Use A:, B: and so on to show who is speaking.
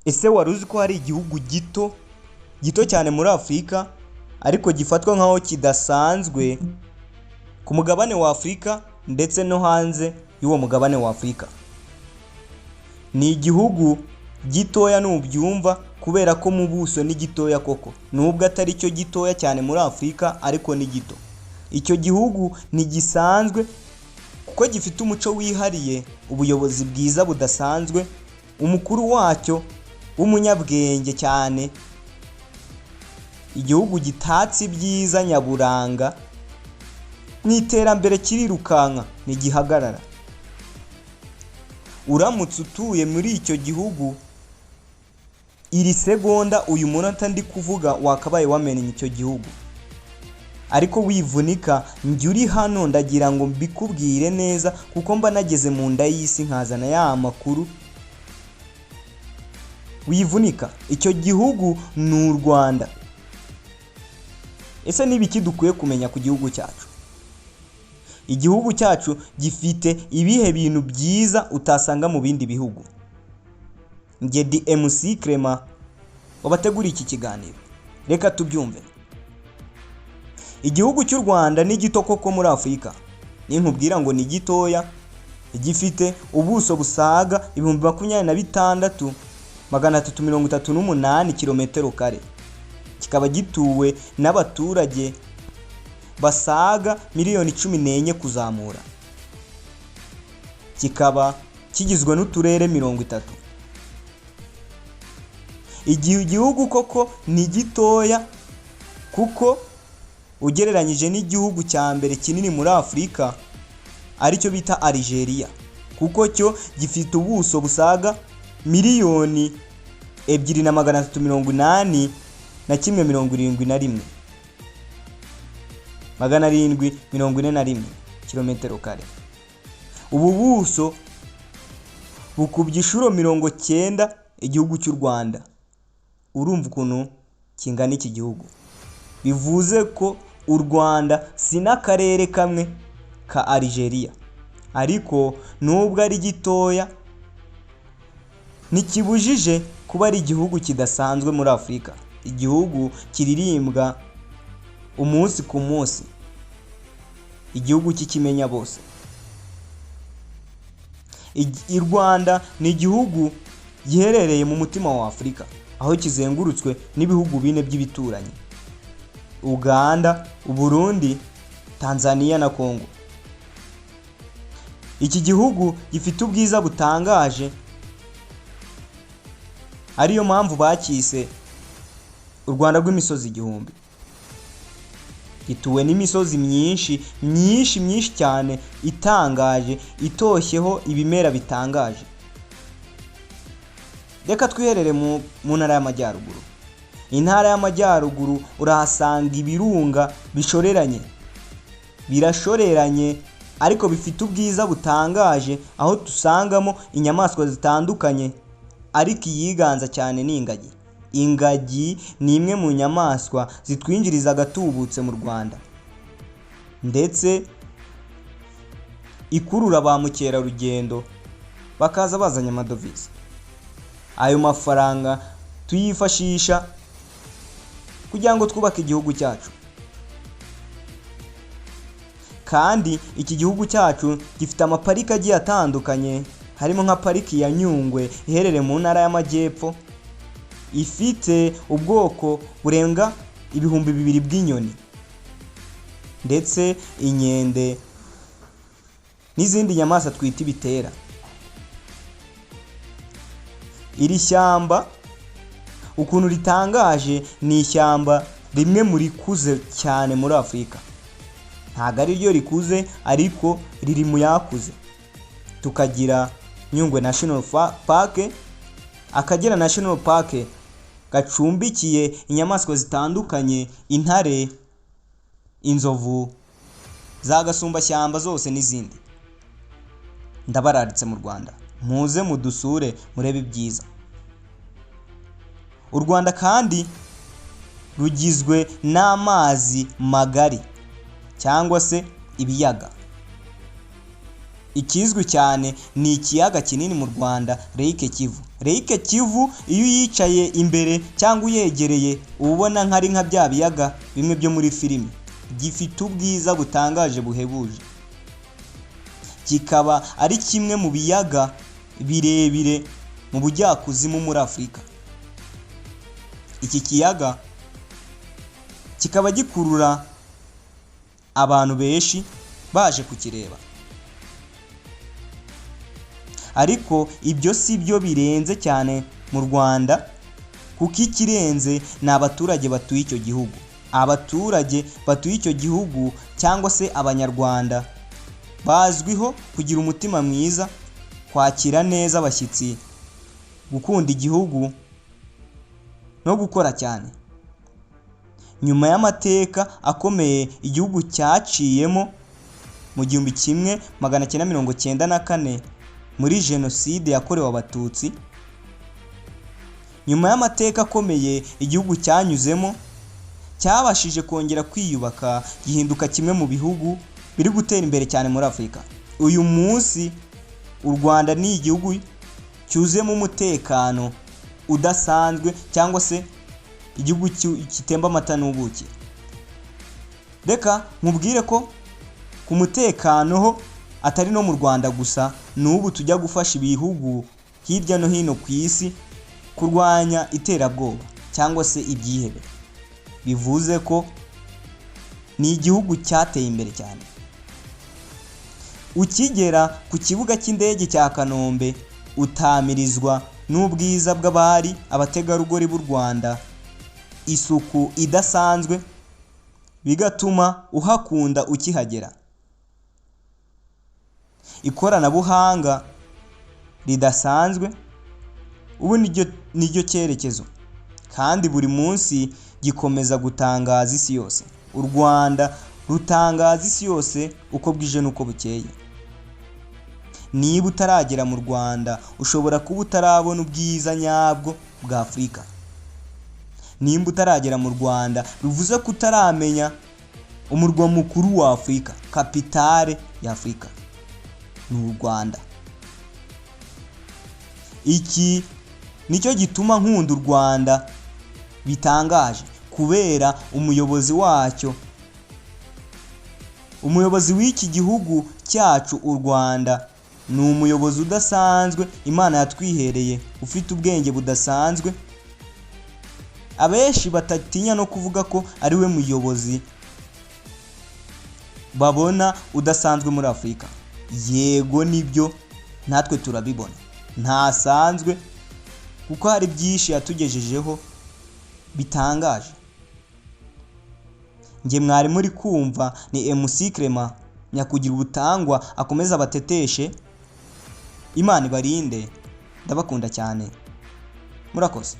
A: Ese wari uzi ko hari igihugu gito cyane muri Afurika ariko gifatwa nkaho kidasanzwe ku mugabane wa Afurika ndetse no hanze y'uwo mugabane wa Afurika? Ni igihugu gitoya nubyumva kubera ko mu buso ni gitoya koko, nubwo atari cyo gitoya cyane muri Afurika ariko ni gito. Icyo gihugu ni gisanzwe kuko gifite umuco wihariye, ubuyobozi bwiza budasanzwe, umukuru wacyo w'umunyabwenge cyane, igihugu gitatse ibyiza nyaburanga, mu iterambere kirirukanka ntigihagarara. Uramutse utuye muri icyo gihugu iri segonda uyu munota ndi kuvuga wakabaye wamenye icyo gihugu, ariko wivunika njye uri hano ndagira ngo mbikubwire neza kuko mba nageze mu nda y'isi nkazana ya makuru. Wivunika, icyo gihugu ni u Rwanda. Ese ni ibiki dukwiye kumenya ku gihugu cyacu? Igihugu cyacu gifite ibihe bintu byiza utasanga mu bindi bihugu? Njye di MC Clement wabateguriye iki kiganiro, reka tubyumve. Igihugu cy'u Rwanda ni gito koko muri Afurika. Ninkubwira ngo ni gitoya, gifite ubuso busaga 26,338 kilometero kare. Kikaba gituwe n'abaturage basaga miliyoni 14 kuzamura. Kikaba kigizwe n'uturere 30. Igihugu koko ni gitoya kuko ugereranyije n'igihugu cya mbere kinini muri Afurika aricyo bita Algeria, kuko cyo gifite ubuso busaga miliyoni 2,381,741 kilometero kare. Ubu buso bukubye inshuro 90 igihugu cy'u Rwanda. Urumva ukuntu kingana iki gihugu? Bivuze ko u Rwanda si n'akarere kamwe ka Algeria, ariko nubwo ari gitoya ntikibujije kuba ari igihugu kidasanzwe muri Afurika, igihugu kiririmbwa umunsi ku munsi, igihugu cy'ikimenya bose. I Rwanda ni igihugu giherereye mu mutima wa Afurika, aho kizengurutswe n'ibihugu 4 by'ibituranyi: Uganda, Burundi, Tanzania na Congo. Iki gihugu gifite ubwiza butangaje, ariyo mpamvu bakise u Rwanda rw'imisozi igihumbi. Gituwe n'imisozi myinshi cyane itangaje, itoshyeho ibimera bitangaje. Reka twiherere mu ntara y'Amajyaruguru. Intara y'Amajyaruguru urahasanga ibirunga birashoreranye ariko bifite ubwiza butangaje, aho dusangamo inyamaswa zitandukanye, ariko iyiganza cyane ni ingagi. Ingagi ni imwe mu nyamaswa zitwinjiriza agatubutse mu Rwanda, ndetse ikurura ba mukerarugendo bakaza bazanye amadovize. Ayo mafaranga tuyifashisha kugira ngo twubake igihugu cyacu. Kandi iki gihugu cyacu gifite amapariki agiye atandukanye, harimo nka pariki ya Nyungwe iherereye mu ntara y'Amajyepfo, ifite ubwoko burenga 2,000 bw'inyoni, ndetse inkende n'izindi nyamaswa twita ibitera. Iri shyamba ukuntu ritangaje, ni ishyamba rimwe muri kuze cyane muri Afurika. Ntago ari ryo rikuze ariko riri mu yakuze. Tukagira Nyungwe National Park, Akagera National Park gacumbikiye inyamaswa zitandukanye: intare, inzovu, za gasumbashyamba zose n'izindi. Ndabararitse mu Rwanda, muze mudusure murebe ibyiza. U Rwanda kandi rugizwe n'amazi magari cyangwa se ibiyaga. ikizwi cyane ni ikiyaga kinini mu Rwanda, Lake Kivu. Lake Kivu iyo uyicaye imbere cyangwa uyegereye uba ubona nka bya biyaga bimwe byo muri filime, gifite ubwiza butangaje buhebuje, kikaba ari kimwe mu biyaga birebire mu bujyakuzimu muri Afurika. Iki kiyaga kikaba gikurura abantu benshi baje kukireba, ariko ibyo si byo birenze cyane mu Rwanda, kuko ikirenze ni abaturage batuye icyo gihugu. Abaturage batuye icyo gihugu cyangwa se Abanyarwanda bazwiho kugira umutima mwiza, kwakira neza abashyitsi, gukunda igihugu no gukora cyane. Nyuma y'amateka akomeye igihugu cyaciyemo mu 1994 muri jenoside yakorewe Abatutsi, nyuma y'amateka akomeye igihugu cyanyuzemo, cyabashije kongera kwiyubaka, gihinduka kimwe mu bihugu biri gutera imbere cyane muri Afurika. Uyu munsi u Rwanda ni igihugu cyuzemo umutekano udasanzwe, cyangwa se igihugu kitemba amata n'ubuki. Reka nkubwire ko ku mutekano ho atari no mu Rwanda gusa, n'ubu tujya gufasha ibihugu hirya no hino ku isi kurwanya iterabwoba cyangwa se ibyihebe. Bivuze ko ni igihugu cyateye imbere cyane. Ukigera ku kibuga cy'indege cya Kanombe utamirizwa n'ubwiza bw'abari abategarugori b'u Rwanda, isuku idasanzwe, bigatuma uhakunda ukihagera. Ikoranabuhanga ridasanzwe, ubu niryo cyerekezo, kandi buri munsi gikomeza gutangaza isi yose. U Rwanda rutangaza isi yose uko bwije n'uko bukeye. Niba utaragera mu Rwanda, ushobora kuba utarabona ubwiza nyabwo bwa Afurika. Nimba utaragera mu Rwanda, bivuze ko utaramenya umurwa mukuru wa Afurika, kapitale ya Afurika ni u Rwanda. Iki nicyo gituma nkunda u Rwanda bitangaje, kubera umuyobozi wacyo, umuyobozi w'iki gihugu cyacu u Rwanda ni umuyobozi udasanzwe Imana yatwihereye, ufite ubwenge budasanzwe. Abenshi batatinya no kuvuga ko ari we muyobozi babona udasanzwe muri Afurika. Yego nibyo, natwe turabibona, ntasanzwe, kuko hari byinshi yatugejejeho bitangaje. Nge mwari muri kumva ni MC Clement Nyakugira ubutangwa, akomeza abateteshe. Imana ibarinde, ndabakunda cyane, murakoze.